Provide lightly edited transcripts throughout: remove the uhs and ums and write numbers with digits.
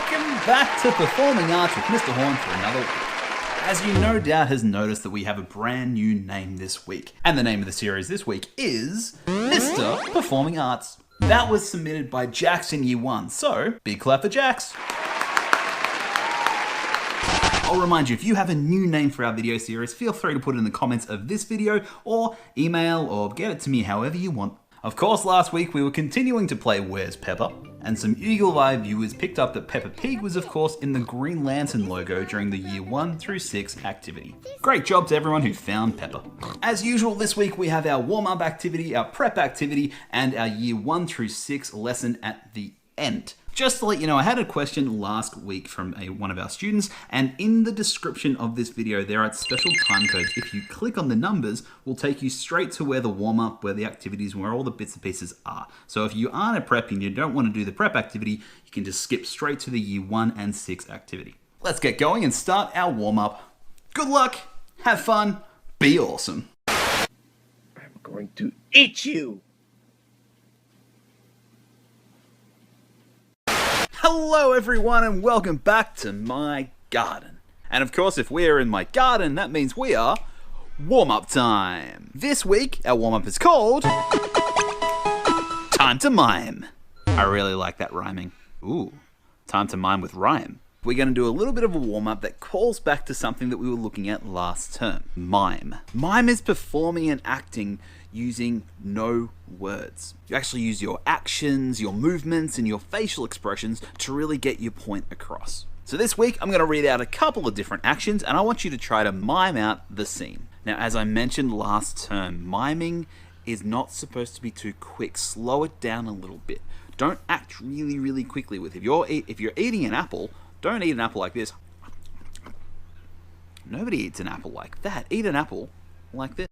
welcome back to Performing Arts with Mr. Horn for another week. As you no doubt has noticed that we have a brand new name this week. And the name of the series this week is Mr. Performing Arts. That was submitted by Jax in Year 1, so big clap for Jax. I'll remind you, if you have a new name for our video series, feel free to put it in the comments of this video, or email, or get it to me however you want. Of course, last week we were continuing to play Where's Pepper, and some Eagle Eye viewers picked up that Peppa Pig was of course in the Green Lantern logo during the Year 1 through 6 activity. Great job to everyone who found Pepper. As usual this week we have our warm-up activity, our prep activity, and our Year 1 through 6 lesson at the end. Just to let you know, I had a question last week from one of our students, and in the description of this video there are special time codes. If you click on the numbers, will take you straight to where the warm-up, where the activities, where all the bits and pieces are. So if you aren't a prep and you don't want to do the prep activity, you can just skip straight to the Year 1 and 6 activity. Let's get going and start our warm-up. Good luck, have fun, be awesome. I'm going to eat you! Hello everyone and welcome back to my garden. And of course, if we're in my garden, that means we are warm-up time. This week, our warm-up is called Time to Mime. I really like that rhyming. Ooh, time to mime with rhyme. We're going to do a little bit of a warm-up that calls back to something that we were looking at last term. Mime. Mime is performing and acting using no words. You actually use your actions, your movements, and your facial expressions to really get your point across. So this week, I'm going to read out a couple of different actions, and I want you to try to mime out the scene. Now, as I mentioned last term, miming is not supposed to be too quick. Slow it down a little bit. Don't act really, really quickly with it. If you're eating an apple, don't eat an apple like this. Nobody eats an apple like that. Eat an apple like this.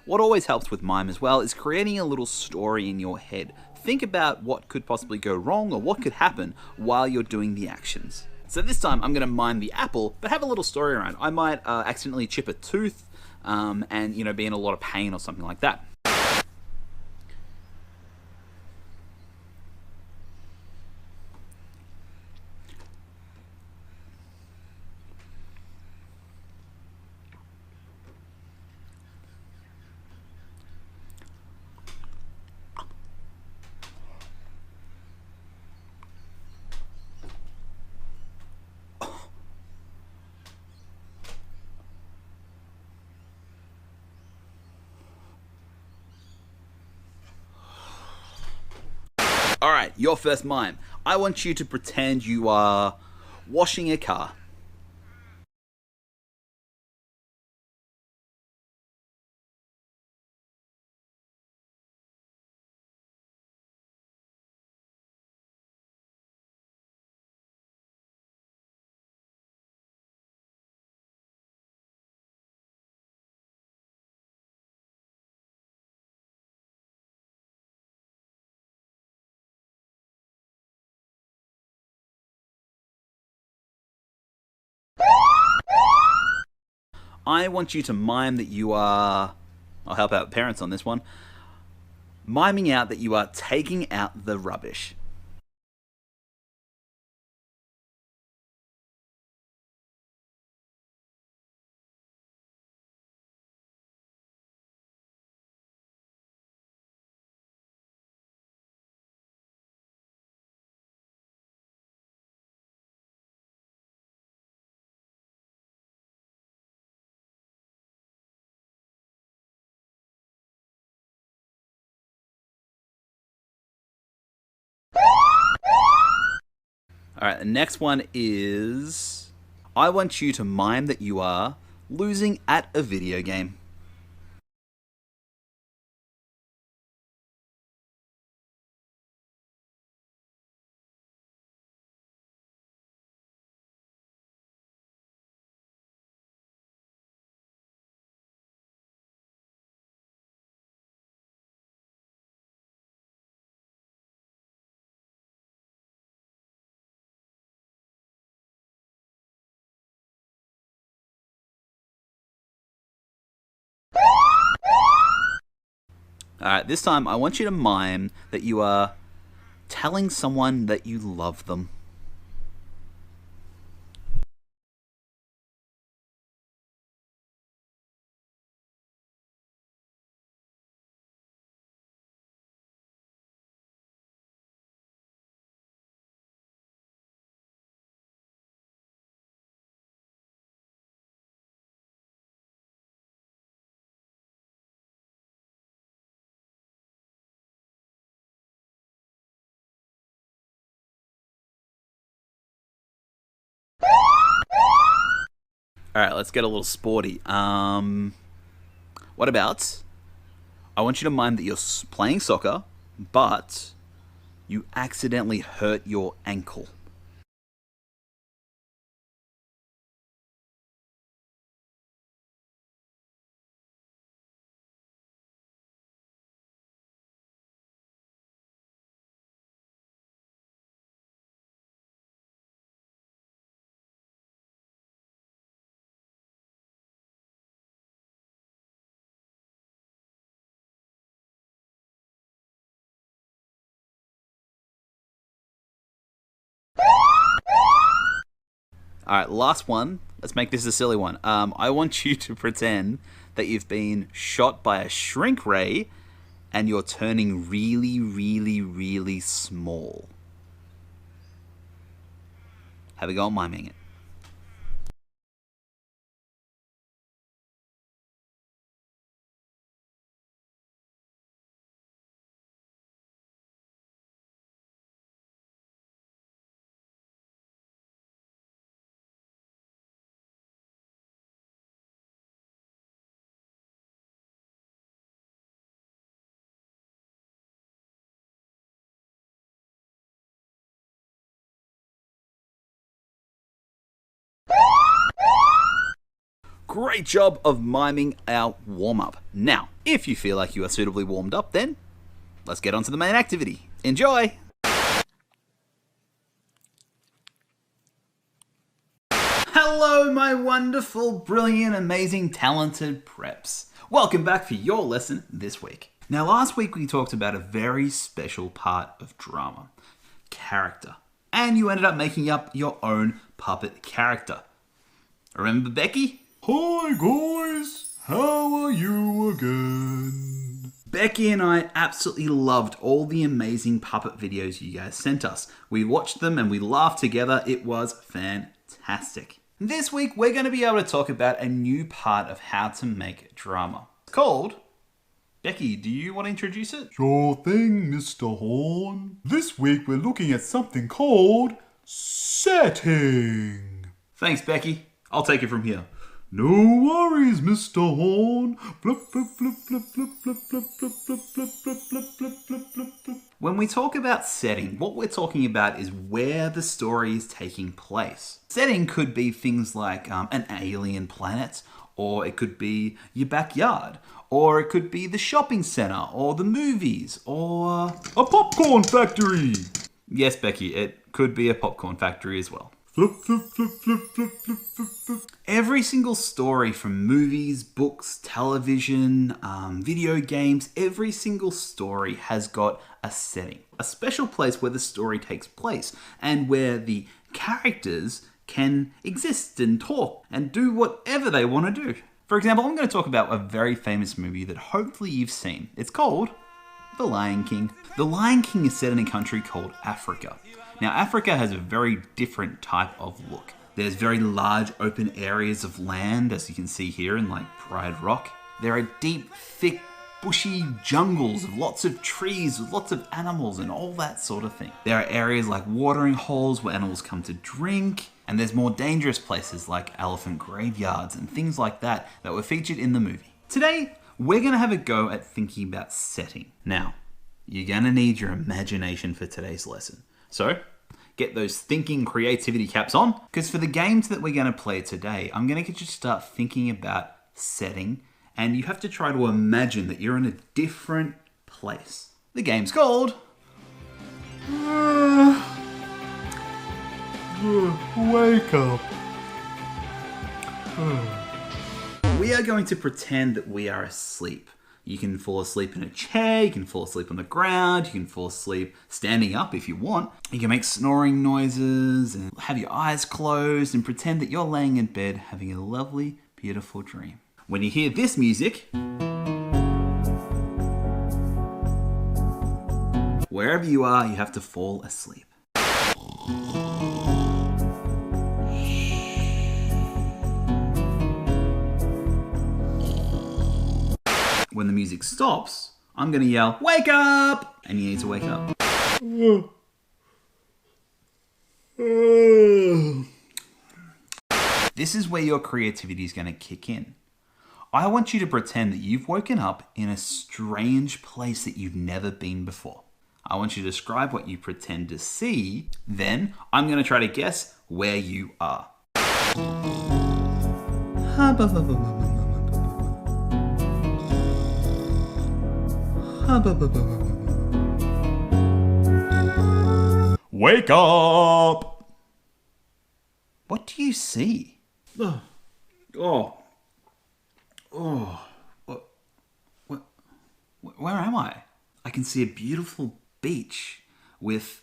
What always helps with mime as well is creating a little story in your head. Think about what could possibly go wrong or what could happen while you're doing the actions. So this time I'm going to mime the apple, but have a little story around. I might accidentally chip a tooth and be in a lot of pain or something like that. Alright, your first mime. I want you to pretend you are washing a car. I want you to mime that you are, I'll help out parents on this one, miming out that you are taking out the rubbish. Alright, the next one is, I want you to mime that you are losing at a video game. Alright, this time I want you to mime that you are telling someone that you love them. Alright, let's get a little sporty. What about, I want you to mime that you're playing soccer, but you accidentally hurt your ankle. Alright, last one. Let's make this a silly one. I want you to pretend that you've been shot by a shrink ray and you're turning really, really, really small. Have a go at miming it. Great job of miming our warm-up. Now, if you feel like you are suitably warmed up, then let's get on to the main activity. Enjoy! Hello, my wonderful, brilliant, amazing, talented preps. Welcome back for your lesson this week. Now, last week we talked about a very special part of drama, character. And you ended up making up your own puppet character. Remember Becky? Hi guys, how are you again? Becky and I absolutely loved all the amazing puppet videos you guys sent us. We watched them and we laughed together. It was fantastic. This week we're going to be able to talk about a new part of how to make drama. It's called... Becky, do you want to introduce it? Sure thing, Mr. Horn. This week we're looking at something called setting. Thanks, Becky. I'll take it from here. No worries, Mr. Horn. Flip, flip, flip, flip, flip, flip, flip, flip, flip, flip, flip, flip, flip, flip, flip, flip. When we talk about setting, what we're talking about is where the story is taking place. Setting could be things like an alien planet, or it could be your backyard, or it could be the shopping center, or the movies, or a popcorn factory. Yes, Becky, it could be a popcorn factory as well. Flip, flip, flip, flip, flip, flip, flip, flip. Every single story from movies, books, television, video games, every single story has got a setting. A special place where the story takes place and where the characters can exist and talk and do whatever they want to do. For example, I'm going to talk about a very famous movie that hopefully you've seen. It's called The Lion King. The Lion King is set in a country called Africa. Now, Africa has a very different type of look. There's very large open areas of land, as you can see here in like Pride Rock. There are deep, thick, bushy jungles of lots of trees with lots of animals and all that sort of thing. There are areas like watering holes where animals come to drink, and there's more dangerous places like elephant graveyards and things like that that were featured in the movie. Today, we're going to have a go at thinking about setting. Now, you're going to need your imagination for today's lesson. So, get those thinking creativity caps on, because for the games that we're going to play today, I'm going to get you to start thinking about setting, and you have to try to imagine that you're in a different place. The game's called... Wake up. We are going to pretend that we are asleep. You can fall asleep in a chair, you can fall asleep on the ground, you can fall asleep standing up if you want. You can make snoring noises and have your eyes closed and pretend that you're laying in bed having a lovely, beautiful dream. When you hear this music, wherever you are, you have to fall asleep. When the music stops, I'm going to yell, "Wake up!" And you need to wake up. This is where your creativity is going to kick in. I want you to pretend that you've woken up in a strange place that you've never been before. I want you to describe what you pretend to see. Then I'm going to try to guess where you are. Wake up! What do you see? Where am I? I can see a beautiful beach with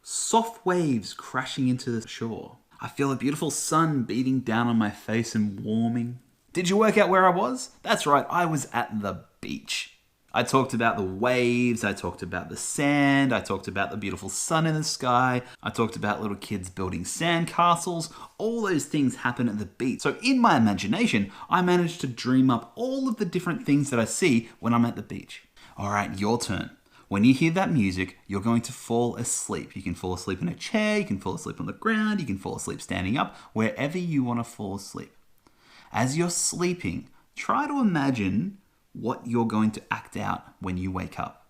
soft waves crashing into the shore. I feel a beautiful sun beating down on my face and warming. Did you work out where I was? That's right, I was at the beach. I talked about the waves, I talked about the sand, I talked about the beautiful sun in the sky, I talked about little kids building sand castles. All those things happen at the beach. So in my imagination, I managed to dream up all of the different things that I see when I'm at the beach. All right, your turn. When you hear that music, you're going to fall asleep. You can fall asleep in a chair, you can fall asleep on the ground, you can fall asleep standing up, wherever you want to fall asleep. As you're sleeping, try to imagine what you're going to act out when you wake up.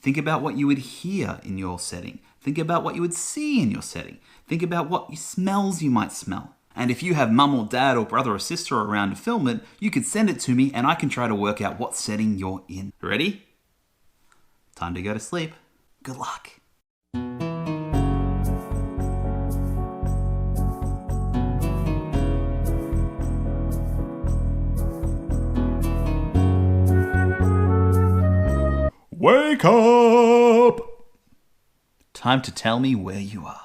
Think about what you would hear in your setting. Think about what you would see in your setting. Think about what smells you might smell. And if you have mum or dad or brother or sister around to film it, you could send it to me and I can try to work out what setting you're in. Ready? Time to go to sleep. Good luck. Wake up! Time to tell me where you are.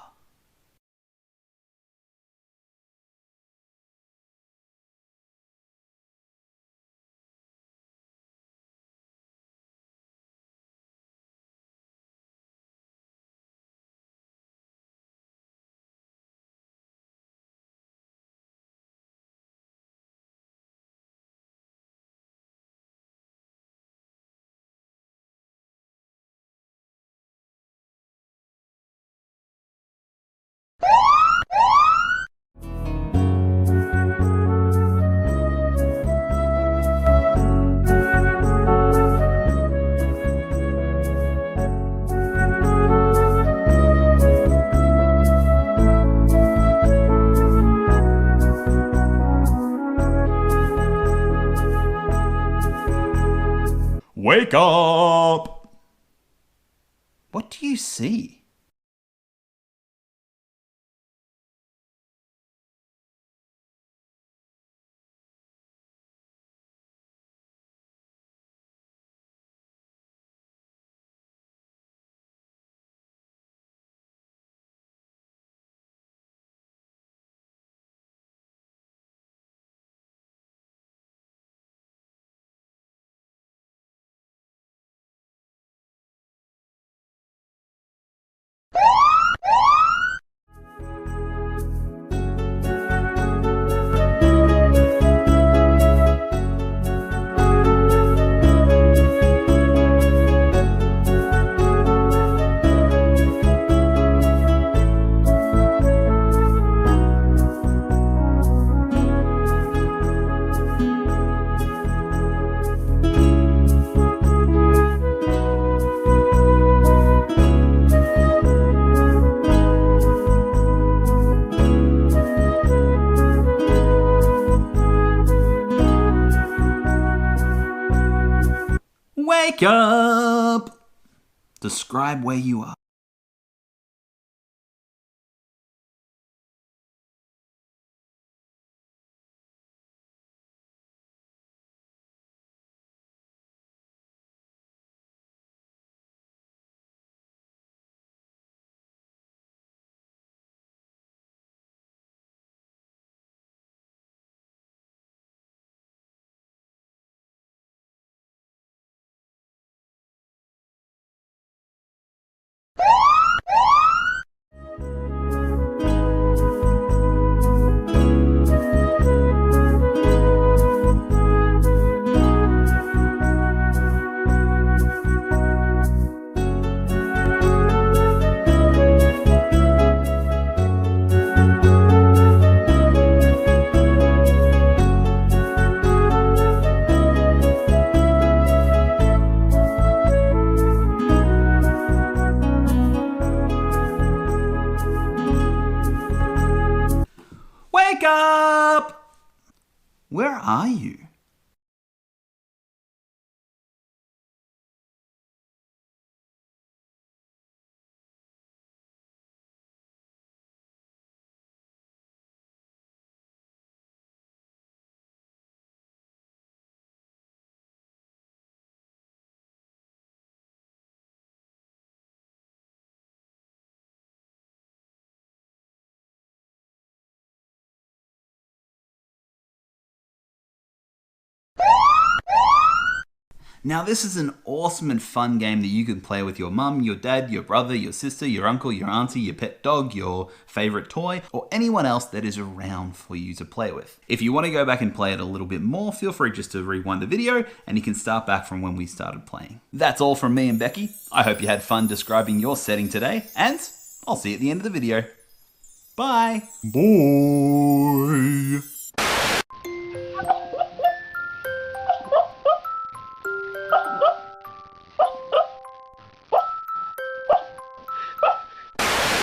Wake up! What do you see? Wake up! Describe where you are. Wake up! Where are you? Now this is an awesome and fun game that you can play with your mum, your dad, your brother, your sister, your uncle, your auntie, your pet dog, your favorite toy, or anyone else that is around for you to play with. If you want to go back and play it a little bit more, feel free just to rewind the video and you can start back from when we started playing. That's all from me and Becky. I hope you had fun describing your setting today, and I'll see you at the end of the video. Bye! Boy.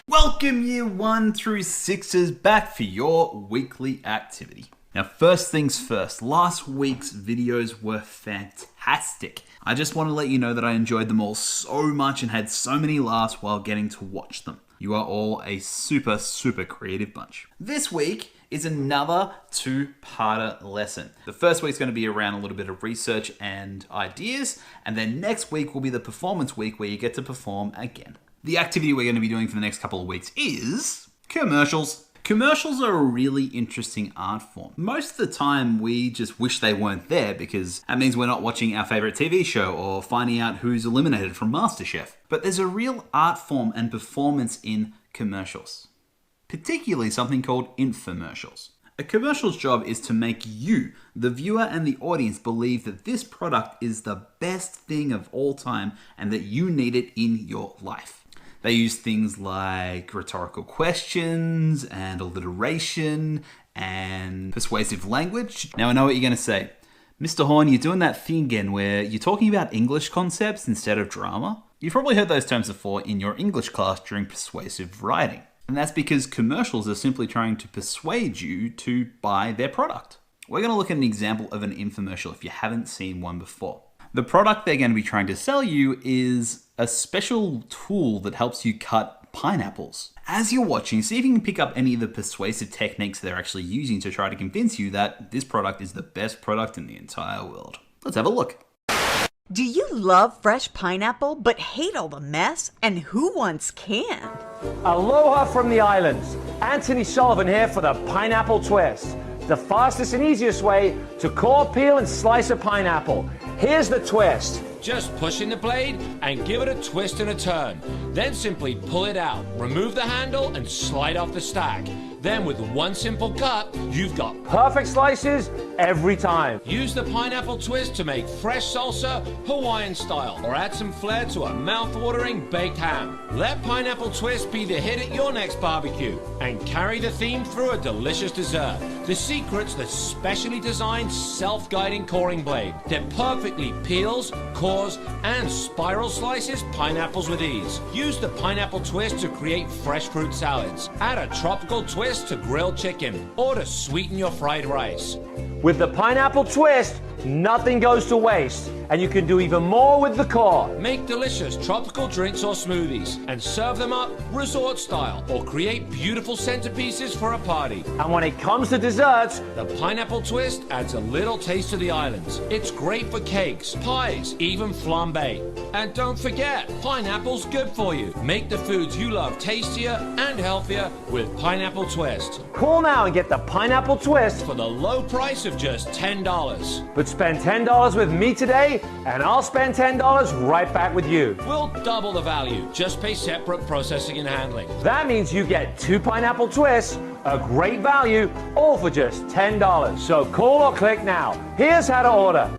Welcome year 1 through 6ers back for your weekly activity. Now first things first, last week's videos were fantastic. I just want to let you know that I enjoyed them all so much and had so many laughs while getting to watch them. You are all a super creative bunch. This week is another 2-parter lesson. The first week's going to be around a little bit of research and ideas, and then next week will be the performance week where you get to perform again. The activity we're going to be doing for the next couple of weeks is commercials. Commercials are a really interesting art form. Most of the time we just wish they weren't there because that means we're not watching our favorite TV show or finding out who's eliminated from MasterChef. But there's a real art form and performance in commercials, particularly something called infomercials. A commercial's job is to make you, the viewer and the audience, believe that this product is the best thing of all time and that you need it in your life. They use things like rhetorical questions and alliteration and persuasive language. Now I know what you're going to say. Mr. Horn, you're doing that thing again where you're talking about English concepts instead of drama. You've probably heard those terms before in your English class during persuasive writing. And that's because commercials are simply trying to persuade you to buy their product. We're going to look at an example of an infomercial if you haven't seen one before. The product they're going to be trying to sell you is a special tool that helps you cut pineapples. As you're watching, see if you can pick up any of the persuasive techniques they're actually using to try to convince you that this product is the best product in the entire world. Let's have a look. Do you love fresh pineapple but hate all the mess? And who wants canned? Aloha from the islands. Anthony Sullivan here for the Pineapple Twist. The fastest and easiest way to core, peel, and slice a pineapple. Here's the twist. Just push in the blade and give it a twist and a turn. Then simply pull it out, remove the handle, and slide off the stack. Then with one simple cut, you've got perfect slices every time. Use the pineapple twist to make fresh salsa Hawaiian style, or add some flair to a mouth-watering baked ham. Let pineapple twist be the hit at your next barbecue and carry the theme through a delicious dessert. The secret's the specially designed self-guiding coring blade that perfectly peels, cores, and spiral slices pineapples with ease. Use the pineapple twist to create fresh fruit salads. Add a tropical twist to grilled chicken or to sweeten your fried rice. With the pineapple twist, nothing goes to waste, and you can do even more with the core. Make delicious tropical drinks or smoothies and serve them up resort style, or create beautiful centerpieces for a party. And when it comes to desserts, the pineapple twist adds a little taste to the islands. It's great for cakes, pies, even flambe. And don't forget, pineapple's good for you. Make the foods you love tastier and healthier with pineapple twist. Call now and get the pineapple twist for the low price of just $10. But spend $10 with me today, and I'll spend $10 right back with you. We'll double the value. Just pay separate processing and handling. That means you get 2 pineapple twists, a great value, all for just $10. So call or click now. Here's how to order.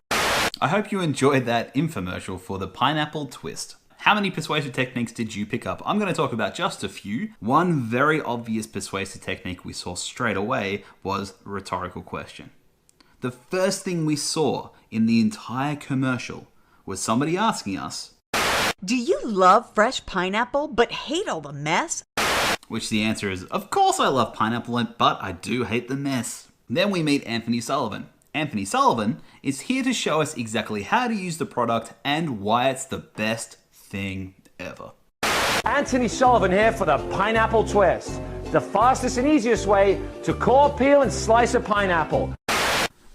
I hope you enjoyed that infomercial for the pineapple twist. How many persuasive techniques did you pick up? I'm going to talk about just a few. One very obvious persuasive technique we saw straight away was rhetorical question. The first thing we saw in the entire commercial was somebody asking us, Do you love fresh pineapple but hate all the mess? Which the answer is, of course I love pineapple, but I do hate the mess. Then we meet Anthony Sullivan. Anthony Sullivan is here to show us exactly how to use the product and why it's the best thing ever. Anthony Sullivan here for the Pineapple Twist, the fastest and easiest way to core, peel, and slice a pineapple.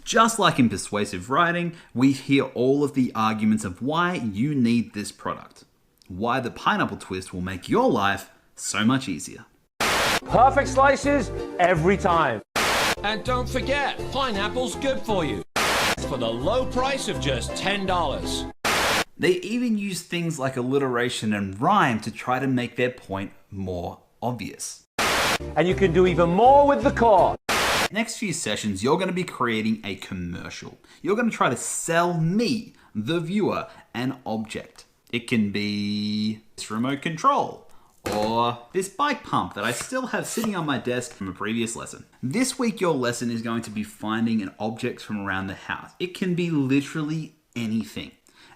Just like in persuasive writing, we hear all of the arguments of why you need this product. Why the Pineapple Twist will make your life so much easier. Perfect slices every time. And don't forget, pineapple's good for you. For the low price of just $10. They even use things like alliteration and rhyme to try to make their point more obvious. And you can do even more with the core. Next few sessions, you're going to be creating a commercial. You're going to try to sell me, the viewer, an object. It can be this remote control, or this bike pump that I still have sitting on my desk from a previous lesson. This week, your lesson is going to be finding an object from around the house. It can be literally anything.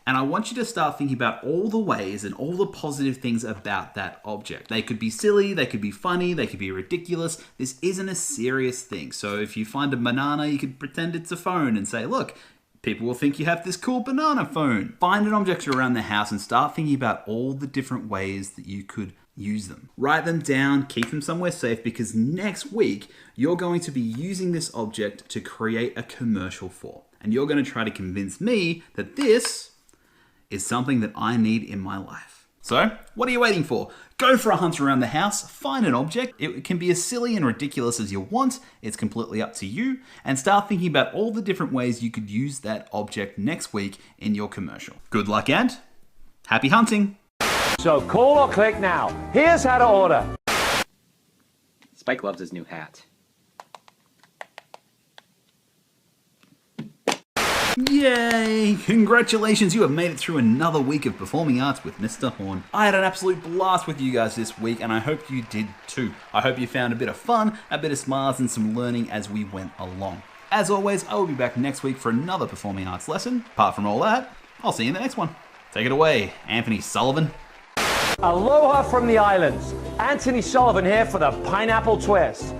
And I want you to start thinking about all the ways and all the positive things about that object. They could be silly, they could be funny, they could be ridiculous. This isn't a serious thing. So if you find a banana, you could pretend it's a phone and say, look, people will think you have this cool banana phone. Find an object around the house and start thinking about all the different ways that you could use them. Write them down, keep them somewhere safe, because next week, you're going to be using this object to create a commercial for. And you're going to try to convince me that this is something that I need in my life. So, what are you waiting for? Go for a hunt around the house, find an object. It can be as silly and ridiculous as you want. It's completely up to you. And start thinking about all the different ways you could use that object next week in your commercial. Good luck and happy hunting. So call or click now. Here's how to order. Spike loves his new hat. Yay! Congratulations, you have made it through another week of Performing Arts with Mr. Horn. I had an absolute blast with you guys this week, and I hope you did too. I hope you found a bit of fun, a bit of smiles, and some learning as we went along. As always, I will be back next week for another Performing Arts lesson. Apart from all that, I'll see you in the next one. Take it away, Anthony Sullivan. Aloha from the islands. Anthony Sullivan here for the Pineapple Twist,